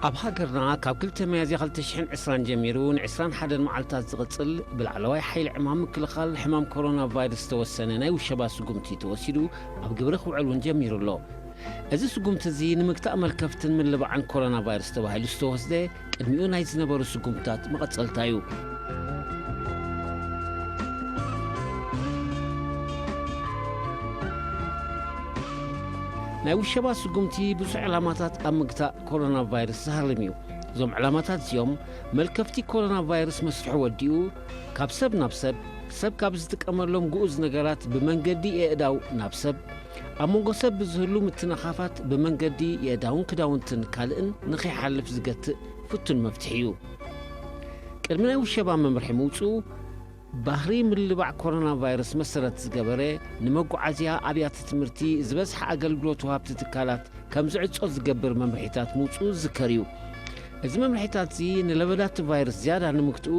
ኣብ ሃገርና ካብ 2 መያዝያ 2020 ጀሚሩ ን21 መዓልታት ዝቕጽል ብላዕለዋይ ሓይሊ ዕማም ምክልኻል ሕማም ኮሮና ቫይረስ ዝተወሰነ ናይ ውሸባ ስጉምቲ ተወሲዱ ኣብ ግብሪ ክውዕል እውን ጀሚሩ ኣሎ። እዚ ስጉምቲ እዚ ንምግታእ መልከፍትን ምልባዕን ኮሮና ቫይረስ ተባሂሉ ዝተወስደ ቅድሚኡ ናይ ዝነበሩ ስጉምትታት መቐጸልታ እዩ። ናይ ውሸባ ስጉምቲ ብዙሕ ዕላማታት ኣብ ምግታእ ኮሮና ቫይረስ ዝሃርም እዩ። እዞም ዕላማታት እዚኦም መልከፍቲ ኮሮና ቫይረስ መስርሑ ወዲኡ ካብ ሰብ ናብ ሰብ ካብ ዝጥቀመሎም ግኡዝ ነገራት ብመንገዲ የእዳው ናብ ሰብ ኣብ መንጎ ሰብ ብዝህሉ ምትንኻፋት ብመንገዲ የእዳውን ክዳውንትን ካልእን ንኸይሓልፍ ዝገትእ ፍቱን መፍትሒ እዩ። ቅድሚ ናይ ውሸባ መምርሒ ምውፁኡ ባህሪ ምልባዕ ኮሮና ቫይረስ መሰረት ዝገበረ ንመጓዓዝያ ኣብያተ ትምህርቲ ዝበዝሐ ኣገልግሎት ወሃብቲ ትካላት ከም ዝዕጾ ዝገብር መምርሒታት ምውፁኡ ዝዝከር እዩ። እዚ መምርሒታት እዚ ንለበዳቲ ቫይረስ ዝያዳ ንምግትኡ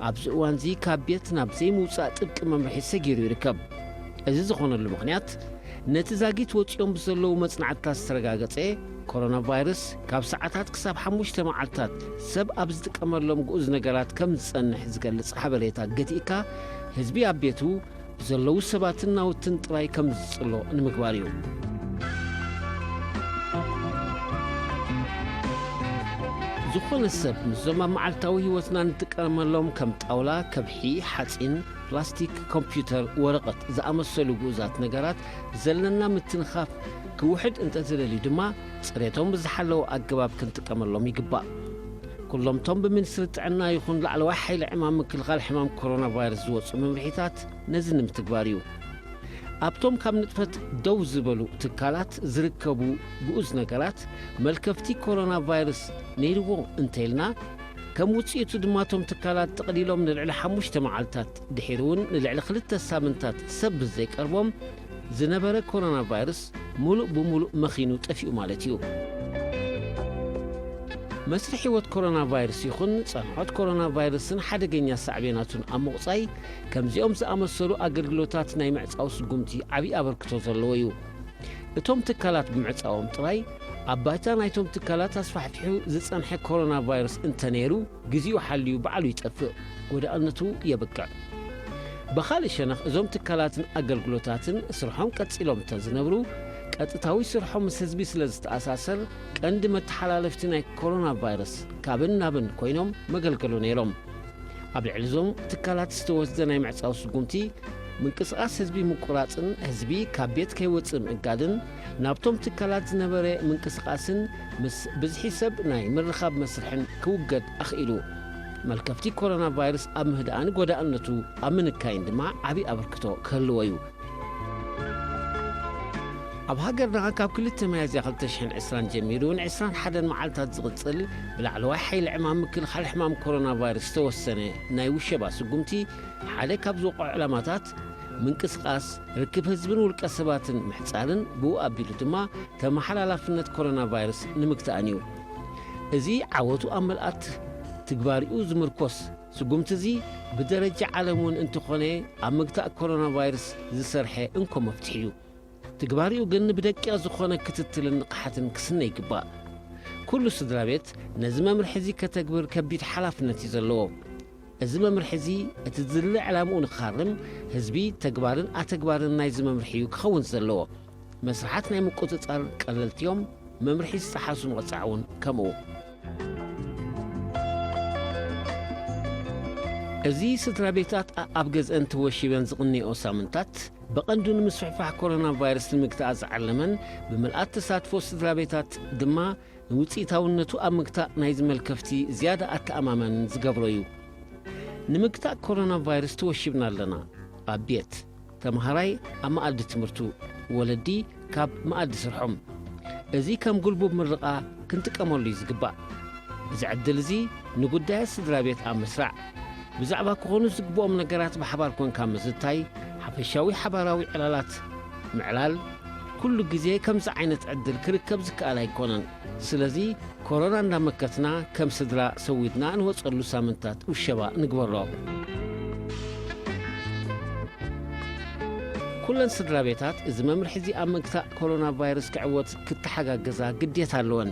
ኣብዚ እዋን እዚ ካብ ቤት ናብ ዘይምውፃእ ጥብቂ መምርሒ ሰጊሩ ይርከብ። እዚ ዝኾነሉ ምኽንያት ነቲ ዛጊት ወፂኦም ብዘለዉ መጽናዕትታት ዝተረጋገጸ ኮሮና ቫይረስ ካብ ሰዓታት ክሳብ 5 መዓልታት ሰብ ኣብ ዝጥቀመሎም ግኡዝ ነገራት ከም ዝጸንሕ ዝገልጽ ሓበሬታ ገቲእካ ህዝቢ ኣብ ቤቱ ብዘለዉ ሰባትን ናውትን ጥራይ ከም ዝጽሎ ንምግባር እዩ። ዝኾነ ሰብ ንዞም ኣብ መዓልታዊ ህይወትና ንጥቀመሎም ከም ጣውላ፣ ከብሒ፣ ሓፂን፣ ፕላስቲክ፣ ኮምፒዩተር፣ ወረቐት ዝኣመሰሉ ግኡዛት ነገራት ዘለና ምትንኻፍ ክውሕድ እንተዝደልዩ ድማ ጽሬቶም ብዝሓለዉ ኣገባብ ክንጥቀመሎም ይግባእ። ኩሎምቶም ብሚኒስትሪ ጥዕና ይኹን ላዕለዋይ ሓይሊ ዕማም ምክልኻል ሕማም ኮሮና ቫይረስ ዝወፁ መምርሒታት ነዚ ንምትግባር እዩ። ኣብቶም ካብ ንጥፈት ደው ዝበሉ ትካላት ዝርከቡ ግኡዝ ነገራት መልከፍቲ ኮሮና ቫይረስ ነይርዎ እንተይልና ከም ውፅኢቱ ድማ እቶም ትካላት ተቐሊሎም ንልዕሊ 5 መዓልታት ድሒሩ እውን ንልዕሊ 2 ሳምንታት ሰብ ብዘይቀርቦም ዝነበረ ኮሮና ቫይረስ ሙሉእ ብሙሉእ መኺኑ ጠፊኡ ማለት እዩ። መስሪ ሕይወት ኮሮና ቫይረስ ይኹን ጸንሖት ኮሮና ቫይረስን ሓደገኛ ሳዕቤናቱን ኣብ ምቑጻይ ከምዚኦም ዝኣመሰሉ ኣገልግሎታት ናይ ምዕጻው ስጉምቲ ዓብዪ ኣበርክቶ ዘለዎ እዩ። እቶም ትካላት ብምዕጻዎም ጥራይ ኣብ ባይታ ናይቶም ትካላት ኣስፋሕፊሑ ዝጸንሐ ኮሮና ቫይረስ እንተነይሩ ግዚኡ ሓልዩ በዓሉ ይጠፍእ፣ ጎዳእነቱ የብቅዕ። ብኻልእ ሸነኽ እዞም ትካላትን ኣገልግሎታትን ስርሖም ቀጺሎም እንተዝነብሩ ቀጥታዊ ስርሖም ምስ ህዝቢ ስለ ዝተኣሳሰር ቀንዲ መተሓላለፍቲ ናይ ኮሮና ቫይረስ ካብን ናብን ኮይኖም መገልገሉ ነይሮም። ኣብ ልዕሊ እዞም ትካላት ዝተወስደ ናይ ምዕጻው ስጉምቲ ምንቅስቓስ ህዝቢ ምቁራጽን ህዝቢ ካብ ቤት ከይወፅእ ምእጋድን ናብቶም ትካላት ዝነበረ ምንቅስቓስን ምስ ብዝሒ ሰብ ናይ ምርኻብ መስርሕን ክውገድ ኣኽኢሉ መልከፍቲ ኮሮና ቫይረስ ኣብ ምህዳእን ጎዳእነቱ ኣብ ምንካይን ድማ ዓብዪ ኣበርክቶ ክህልዎ እዩ። ኣብ ሃገርና ካብ 2 መያዝያ 2020 ጀሚሩ ን21 መዓልታት ዝቕጽል ብላዕለዋይ ሓይሊ ዕማም ምክልኻል ሕማም ኮሮና ቫይረስ ዝተወሰነ ናይ ውሸባ ስጉምቲ ሓደ ካብ ዝወቕዑ ዕላማታት ምንቅስቓስ ርክብ ህዝብን ውልቀ ሰባትን ምሕጻርን ብኡ ኣቢሉ ድማ ተመሓላላፍነት ኮሮና ቫይረስ ንምግታእን እዩ። እዚ ዓወቱ ኣብ መልኣት ትግባሪኡ ዝምርኮስ ስጉምቲ እዚ ብደረጃ ዓለም እውን እንተኾነ ኣብ ምግታእ ኮሮና ቫይረስ ዝሰርሐ እንኮ መፍትሒ እዩ። ትግባሪኡ ግን ብደቂቕ ዝኾነ ክትትልን ንቕሓትን ክስነ ይግባእ። ኩሉ ስድራ ቤት ነዚ መምርሒ እዚ ከተግብር ከቢድ ሓላፍነት እዩ ዘለዎ። እዚ መምርሒ እዚ እቲ ዝድለ ዕላምኡ ንኽኻርም ህዝቢ ተግባርን ኣተግባርን ናይዚ መምርሒ እዩ ክኸውን ዘለዎ። መስራሓት ናይ ምቁፅጻር ቀለልቲ እዮም፣ መምርሒ ዝፀሓሱ ምቕጻዕ እውን ከምኡ። እዚ ስድራ ቤታት ኣብ ገዝአን ተወሺበን ዝቕንኦ ሳምንታት በቐንዱ ንምስፍሕፋሕ ኮሮና ቫይረስ ንምግታእ ዝዓለመን ብምልኣት ተሳትፎ ስድራ ቤታት ድማ ንውፅኢታውነቱ ኣብ ምግታእ ናይ ዝመልከፍቲ ዝያዳ ኣተኣማመንን ዝገብሮ እዩ። ንምግታእ ኮሮና ቫይረስ ተወሺብና ኣለና። ኣብ ቤት ተምሃራይ ኣብ መኣዲ ትምህርቱ፣ ወለዲ ካብ መኣዲ ስርሖም። እዚ ከም ጉልቡብ ምርቓ ክንጥቀመሉ እዩ ዝግባእ። እዚ ዕድል እዚ ንጉዳያት ስድራ ቤት ኣብ ምስራዕ ብዛዕባ ክኾኑ ዝግብኦም ነገራት ብሓባር ኮንካ ምዝታይ ሓፈሻዊ ሓባራዊ ዕላላት ምዕላል ኩሉ ግዜ ከምዚ ዓይነት ዕድል ክርከብ ዝከኣል ኣይኮነን። ስለዚ ኮሮና እንዳመከትና ከም ስድራ ሰዊድና ንወፀሉ ሳምንታት ውሸባ ንግበሮ። ኩለን ስድራ ቤታት እዚ መምርሒ እዚ ኣብ ምግታእ ኮሮና ቫይረስ ክዕወት ክትሓጋገዛ ግዴታ ኣለወን።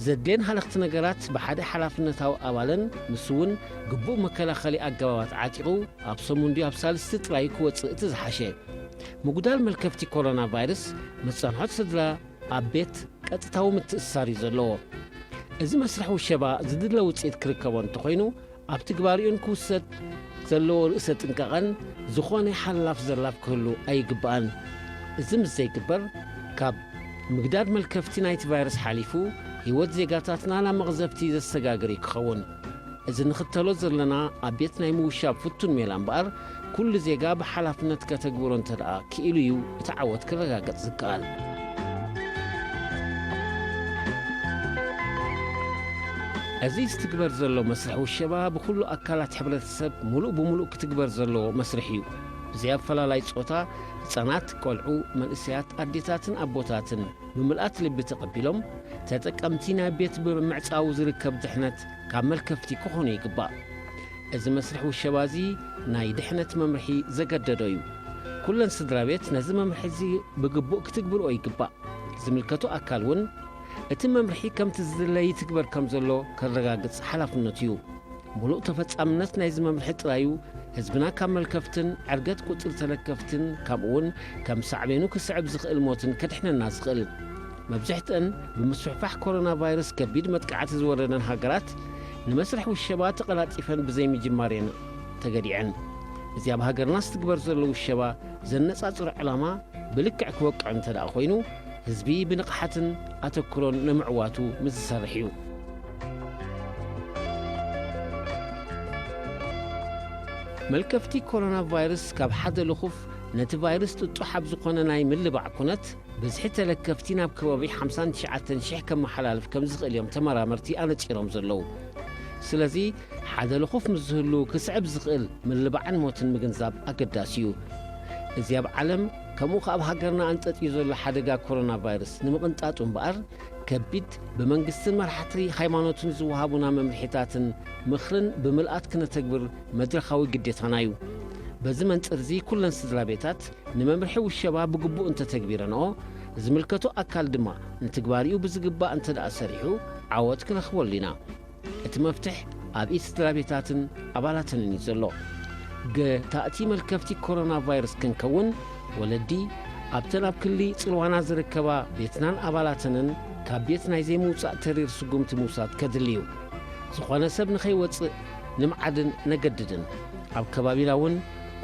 ዘድልየን ሃለኽቲ ነገራት ብሓደ ሓላፍነታዊ ኣባልን ምስውን ግቡእ መከላኸሊ ኣገባባት ዓጢቑ ኣብ ሰሙን ድዩ ኣብ ሳልስቲ ጥራይ ክወፅእ እቲ ዝሓሸ ምጉዳል መልከፍቲ ኮሮና ቫይረስ መጻንሖት ስድራ ኣብ ቤት ቀጥታዊ ምትእስሳር እዩ ዘለዎ እዚ መስርሕ ውሸባ ዝድለ ውፅኢት ክርከቦ እንተኾይኑ ኣብ ትግባሪኡን ክውሰድ ዘለዎ ርእሰ ጥንቃቐን ዝኾነ ሓላፍ ዘላፍ ክህሉ ኣይግባአን እዚ ምስ ዘይግበር ካብ ምግዳድ መልከፍቲ ናይቲ ቫይረስ ሓሊፉ ህይወት ዜጋታትና ናብ መቕዘፍቲ ዘሰጋግር ክኸውን እዚ ንኽተሎ ዘለና ኣብ ቤት ናይ ምውሻብ ፍቱን ሜላ እምበኣር ኩሉ ዜጋ ብሓላፍነት ከተግብሮ እንተ ደኣ ክኢሉ እዩ እቲ ዓወት ክረጋገጽ ዝከኣል እዚ ዝትግበር ዘሎ መስርሕ ውሸባ ብኩሉ ኣካላት ሕብረተሰብ ሙሉእ ብምሉእ ክትግበር ዘለዎ መስርሕ እዩ ብዘይኣፈላላይ ጾታ ህፃናት ቆልዑ መንእሰያት ኣዴታትን ኣቦታትን ብምልኣት ልቢ ተቐቢሎም ተጠቀምቲ ናይ ቤት ብምዕጻው ዝርከብ ድሕነት ካብ መልከፍቲ ክኾኑ ይግባእ እዚ መስርሕ ውሸባ እዚ ናይ ድሕነት መምርሒ ዘገደዶ እዩ ኩለን ስድራ ቤት ነዚ መምርሒ እዚ ብግቡእ ክትግብርኦ ይግባእ ዝምልከቱ ኣካል እውን እቲ መምርሒ ከምቲ ዝድለይ ትግበር ከም ዘሎ ከረጋግጽ ሓላፍነት እዩ ሙሉእ ተፈጻምነት ናይዚ መምርሒ ጥራዩ ህዝብና ካብ መልከፍትን ዕርገት ቁጥር ተለከፍትን ከምኡውን ከም ሳዕቤኑ ክስዕብ ዝኽእል ሞትን ከድሕነና ዝኽእል መብዛሕትአን ብምስሕፋሕ ኮሮና ቫይረስ ከቢድ መጥቃዕቲ ዝወረደን ሃገራት ንመስርሕ ውሸባ ተቐላጢፈን ብዘይምጅማር እየን ተገዲዐን እዚ ኣብ ሃገርና ዝትግበር ዘሎ ውሸባ ዘነጻጽሮ ዕላማ ብልክዕ ክወቅዕ እንተ ደኣ ኮይኑ ህዝቢ ብንቕሓትን ኣተክሮን ንምዕዋቱ ምስ ዝሰርሕ እዩ መልከፍቲ ኮሮና ቫይረስ ካብ ሓደ ልኹፍ ነቲ ቫይረስ ጥጡሕ ኣብ ዝኾነ ናይ ምልባዕ ኩነት ብዝሒ ተለከፍቲ ናብ ከባቢ 59,000 ከመሓላልፍ ከም ዝኽእል እዮም ተመራመርቲ ኣነፂሮም ዘለዉ ስለዚ ሓደ ልኹፍ ምስ ዝህሉ ክስዕብ ዝኽእል ምልባዕን ሞትን ምግንዛብ ኣገዳሲ እዩ እዚ ኣብ ዓለም ከምኡ ከኣብ ሃገርና አንጠጥዩ ዘሎ ሓደጋ ኮሮና ቫይረስ ንምቕንጣጡ እምበኣር ከቢድ ብመንግስትን መራሕቲ ሃይማኖትን ዝወሃቡና መምርሒታትን ምኽርን ብምልኣት ክነተግብር መድረኻዊ ግዴታና እዩ በዚ መንፅር እዚ ኩለን ስድራ ቤታት ንመምርሒ ውሸባ ብግቡእ እንተተግቢረንኦ ዝምልከቱ ኣካል ድማ ንትግባሪኡ ብዝግባእ እንተ ደኣ ሰሪሑ ዓወት ክረኽበሉ ኢና እቲ መፍትሕ ኣብ ኢድ ስድራ ቤታትን ኣባላትን እዩ ዘሎ ታእቲ መልከፍቲ ኮሮና ቫይረስ ክንከውን ወለዲ ኣብተን ኣብ ክሊ ጽልዋና ዝርከባ ቤትናን ኣባላትንን ካብ ቤት ናይ ዘይምውፃእ ተሪር ስጉምቲ ምውሳድ ከድልዩ ዝኾነ ሰብ ንኸይወፅእ ንምዓድን ነገድድን ኣብ ከባቢና እውን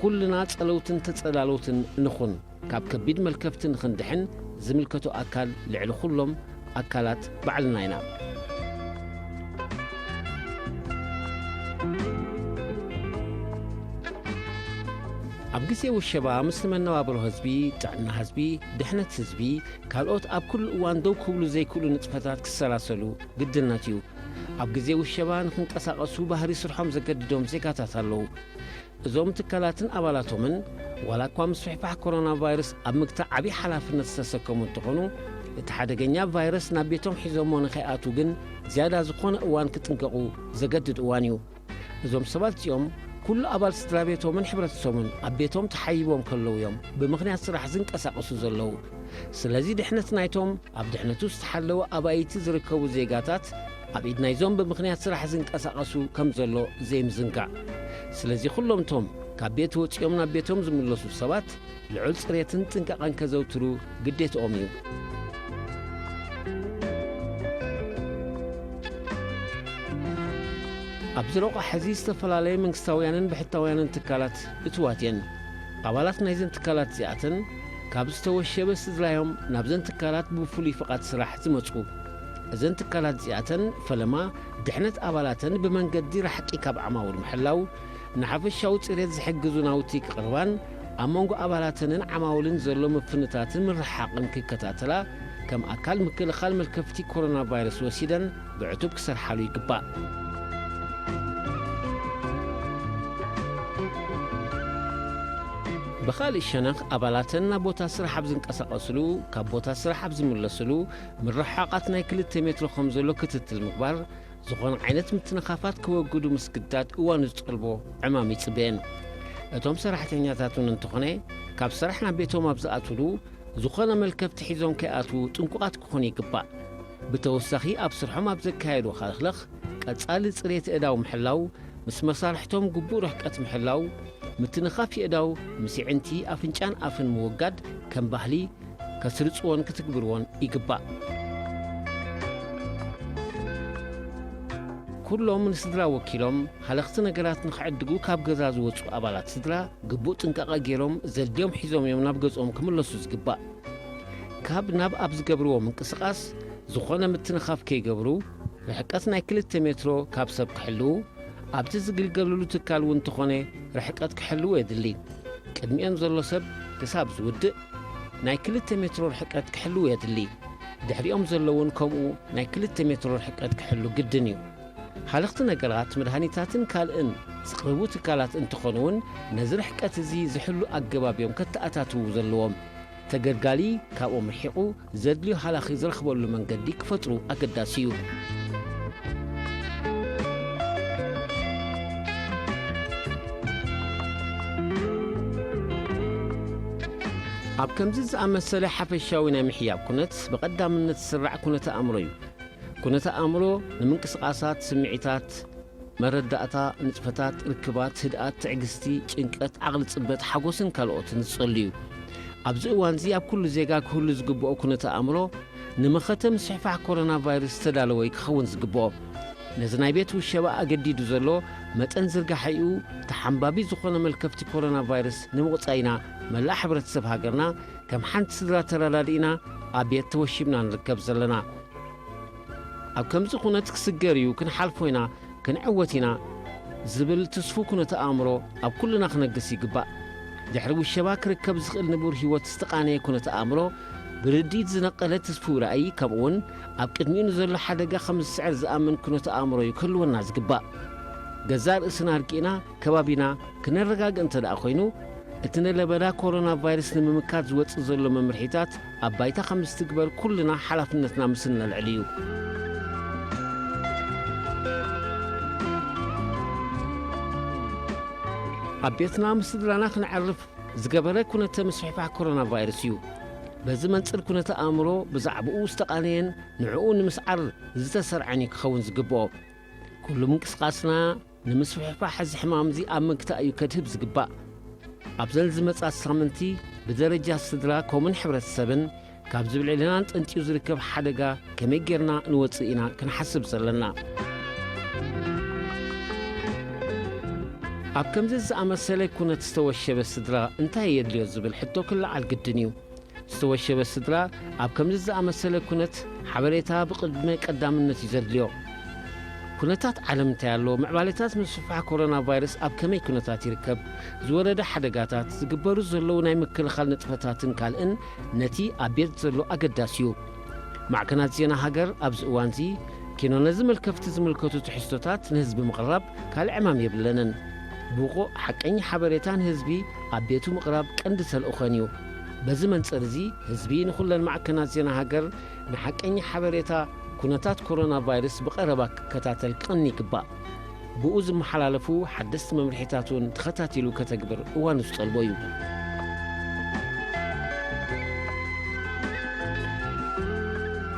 ኩልና ጸለውትን ተጸላለውትን ንኹን ካብ ከቢድ መልከፍቲ ንኽንድሕን ዝምልከቱ ኣካል ልዕሊ ኩሎም ኣካላት ባዕልና ኢና ኣብ ግዜ ውሸባ ምስ መነባብሮ ህዝቢ ጥዕና ህዝቢ ድሕነት ህዝቢ ካልኦት ኣብ ኩሉ እዋን ደው ክብሉ ዘይክእሉ ንጥፈታት ክሰላሰሉ ግድነት እዩ ኣብ ግዜ ውሸባ ንክንቀሳቐሱ ባህሪ ስርሖም ዘገድዶም ዜጋታት ኣለዉ እዞም ትካላትን ኣባላቶምን ዋላ እኳ ምስፍሕፋሕ ኮሮና ቫይረስ ኣብ ምግታዕ ዓብዪ ሓላፍነት ዝተሰከሙ እንትኾኑ እቲ ሓደገኛ ቫይረስ ናብ ቤቶም ሒዞሞ ንኸይኣቱ ግን ዝያዳ ዝኾነ እዋን ክጥንቀቑ ዘገድድ እዋን እዩ እዞም ሰባት እዚኦም ኩሉ ኣባል ስድራ ቤቶምን ሕብረተሰቡን ኣብ ቤቶም ተሓይቦም ከለዉ እዮም ብምኽንያት ስራሕ ዝንቀሳቐሱ ዘለዉ ስለዚ ድሕነት ናይቶም ኣብ ድሕነቱ ዝተሓለወ ኣባይቲ ዝርከቡ ዜጋታት ኣብ ኢድ ናይዞም ብምኽንያት ስራሕ ዝንቀሳቐሱ ከም ዘሎ ዘይምዝንጋዕ ስለዚ ኩሎም እቶም ካብ ቤት ወፂኦም ናብ ቤቶም ዝምለሱ ሰባት ልዑል ፅሬትን ጥንቃቐን ከዘውትሩ ግዴትኦም እዩ ኣብ ዝረቑ ሕዚ ዝተፈላለየ መንግስታውያንን ብሕታውያንን ትካላት እትዋት እየን ኣባላት ናይዘን ትካላት እዚኣተን ካብ ዝተወሸበ ስድራዮም ናብዘን ትካላት ብፍሉይ ፍቓድ ስራሕ ዝመፁ እዘን ትካላት እዚኣተን ፈለማ ድሕነት ኣባላተን ብመንገዲ ራሕቂ ካብ ዓማውል ምሕላው ንሓፈሻዊ ፅሬት ዝሕግዙ ናውቲ ክቕርባን ኣብ መንጎ ኣባላተንን ዓማውልን ዘሎ ምፍንታትን ምርሓቕን ክከታተላ ከም ኣካል ምክልኻል መልከፍቲ ኮሮና ቫይረስ ወሲደን ብዕቱብ ክሰርሓሉ ይግባእ بخالي الشنخ أبالاتنا بوتا سرح بزنقسقسلو كبوتا سرح بزملسلو من رحاقاتنا كل متر خمزلو كتت المقبر زغون عينت متنخافات كوجودو مسكدات وانز قلبو عمامي صبين اتوم سرحتنياتاتون انتخني كاب سرحنا بيتهم ابزاتلو زغون ملكف تحيزون كاتو تنقات كوني قبا ብተወሳኺ ኣብ ስርሖም ኣብ ዘካየዱ ኻልኽለኽ ቀጻሊ ጽሬት እዳው ምሕላው ምስ መሳርሕቶም ግቡእ ርሕቀት ምሕላው ምትንኻፍ እዳው ምስዕንቲ ኣፍንጫን ኣፍን ምውጋድ ከም ባህሊ ከስርጽዎን ክትግብርዎን ይግባእ። ኩሎም ንስድራ ወኪሎም ሃለኽቲ ነገራት ንኽዕድጉ ካብ ገዛ ዝወፁ ኣባላት ስድራ ግቡእ ጥንቃቐ ገይሮም ዘድልዮም ሒዞም እዮም ናብ ገጾም ክምለሱ ዝግባእ። ካብ ናብ ኣብ ዝገብርዎ ምንቅስቓስ ዝኾነ ምትንኻፍ ከይገብሩ ርሕቀት ናይ 2 ሜትሮ ካብ ሰብ ክሕልው ኣብቲ ዝግልገሉሉ ትካል እውን እንተኾነ ርሕቀት ክሕልው የድሊ። ቅድሚኦም ዘሎ ሰብ ክሳብ ዝውድእ ናይ 2 ሜትሮ ርሕቀት ክሕልው የድሊ። ድሕሪኦም ዘለውን ከምኡ ናይ 2 ሜትሮ ርሕቀት ክሕሉ ግድን እዩ። ሃለኽቲ ነገራት መድሃኒታትን ካልእን ዝቕርቡ ትካላት እንትኾኑውን ነዚ ርሕቀት እዙ ዝሕሉ ኣገባብ እዮም ከተኣታትዉ ዘለዎም። ተገልጋሊ ካብኦም ርሒቑ ዘድልዮ ሃላኺ ዝረኽበሉ መንገዲ ክፈጥሩ ኣገዳሲ እዩ። ኣብ ከምዚ ዝኣመሰለ ሓፈሻዊ ናይ ምሕያብ ኩነት ብቐዳምነት ዝስራዕ ኩነተ ኣእምሮ እዩ። ኩነተ ኣእምሮ ንምንቅስቓሳት ስምዒታት መረዳእታ ንጥፈታት ርክባት ህድኣት ትዕግስቲ ጭንቀት ዓቕሊ ጽበት ሓጎስን ካልኦትን ዝጸሉ እዩ። ኣብዚ እዋን እዚ ኣብ ኩሉ ዜጋ ክህሉ ዝግብኦ ኩነተ ኣእምሮ ንመኸተ ምስሕፋሕ ኮሮና ቫይረስ ዝተዳለወ ክኸውን ዝግብኦ ነዚ ናይ ቤት ውሸባ ኣገዲዱ ዘሎ መጠን ዝርጋሐኡ ተሓምባቢ ዝኾነ መልከፍቲ ኮሮና ቫይረስ ንምቕጻኢና መላእ ሕብረተሰብ ሃገርና ከም ሓንቲ ስድራ ተረዳዲእና ኣብ ቤት ተወሺብና ንርከብ ዘለና። ኣብ ከምዚ ኩነት ክስገር እዩ ክንሓልፎ ኢና ክንዕወት ኢና ዝብል ትስፉ ኩነተ ኣእምሮ ኣብ ኩሉና ክነግስ ይግባእ። ድሕሪ ውሸባ ክርከብ ዝኽእል ንቡር ህይወት ዝተቓነየ ኩነተ ኣእምሮ ብርዲት ዝነቐለ ትስፉ ራእይ ከምኡውን ኣብ ቅድሚኡ ንዘሎ ሓደጋ ከም ዝስዕር ዝኣምን ኩነተ ኣእምሮ እዩ ክህልወና ዝግባእ። ገዛ ርእስና ርቂና ከባቢና ክነረጋግእ እንተ ደኣ ኮይኑ እቲ ነበዳ ኮሮና ቫይረስ ንምምካት ዝወፅእ ዘሎ መምርሒታት ኣብ ባይታ ከም ዝትግበር ኩልና ሓላፍነትና ምስል ነልዕል እዩ። ኣብ ቤትና ምስ ስድራና ክንዓርፍ ዝገበረ ኩነተ ምስሕፋሕ ኮሮና ቫይረስ እዩ። በዚ መንጽር ኩነተ ኣእምሮ ብዛዕባኡ ዝተቓነየን ንዕኡ ንምስዓር ዝተሰርዐን ክኸውን ዝግብኦ። ኩሉ ምንቅስቓስና ንምስሕፋሕ እዚ ሕማም እዚ ኣብ ምግታእ እዩ ከድህብ ዝግባእ። ኣብዘን ዝመጻት ሳምንቲ ብደረጃ ስድራ ከምኡን ሕብረተሰብን ካብ ዝብልዕልናን ጠንጢዩ ዝርከብ ሓደጋ ከመይ ጌርና ንወፅእ ኢና ክንሓስብ ዘለና። ኣብ ከምዚ ዝኣመሰለ ኩነት ዝተወሸበ ስድራ እንታይ የድልዮ ዝብል ሕቶ ክለዓል ግድን እዩ። ዝተወሸበ ስድራ ኣብ ከምዚ ዝኣመሰለ ኩነት ሓበሬታ ብቕድመ ቀዳምነት እዩ ዘድልዮ። ኩነታት ዓለም እንታይ ኣሎ? ምዕባለታት ምስሕፋሕ ኮሮና ቫይረስ ኣብ ከመይ ኩነታት ይርከብ? ዝወረደ ሓደጋታት ዝግበሩ ዘለዉ ናይ ምክልኻል ንጥፈታትን ካልእን ነቲ ኣብ ቤት ዘሎ ኣገዳሲ እዩ። ማዕከናት ዜና ሃገር ኣብዚ እዋን እዚ ኪኖ ነዚ መልከፍቲ ዝምልከቱ ትሕዝቶታት ንህዝቢ ምቕራብ ካልእ ዕማም የብለንን። ብቑዕ ሓቀኛ ሓበሬታን ህዝቢ ኣብ ቤቱ ምቕራብ ቀንዲ ተልእኾን እዩ። በዚ መንጽር እዚ ህዝቢ ንኹለን ማዕከናት ዜና ሃገር ንሓቀኛ ሓበሬታ ኩነታት ኮሮና ቫይረስ ብቐረባ ክከታተል ክቕኒ ይግባእ። ብኡ ዝመሓላለፉ ሓደስቲ መምርሒታትን ተኸታቲሉ ከተግብር እዋኑ ዝጠልቦ እዩ።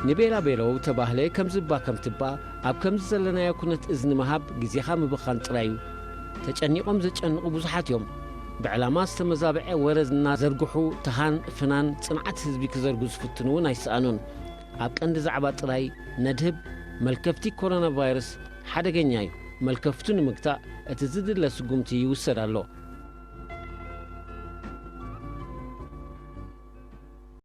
ንቤላ ቤሎው ተባህለ ከም ዝባ ከም ትባ ኣብ ከምዚ ዘለናዮ ኩነት እዝኒ መሃብ ግዜኻ ምብኻን ጥራይ እዩ። ተጨኒቖም ዘጨንቑ ብዙሓት እዮም። ብዕላማ ዝተመዛብዐ ወረዝና ዘርግሑ ተሃን ፍናን ጽንዓት ህዝቢ ክዘርጉ ዝፍትኑ እውን ኣይሰኣኑን። ኣብ ቀንዲ ዛዕባ ጥራይ ነድህብ መልከፍቲ ኮሮና ቫይረስ ሓደገኛ እዩ። መልከፍቱ ንምግታእ እቲ ዝድለ ስጉምቲ ይውሰድ ኣሎ።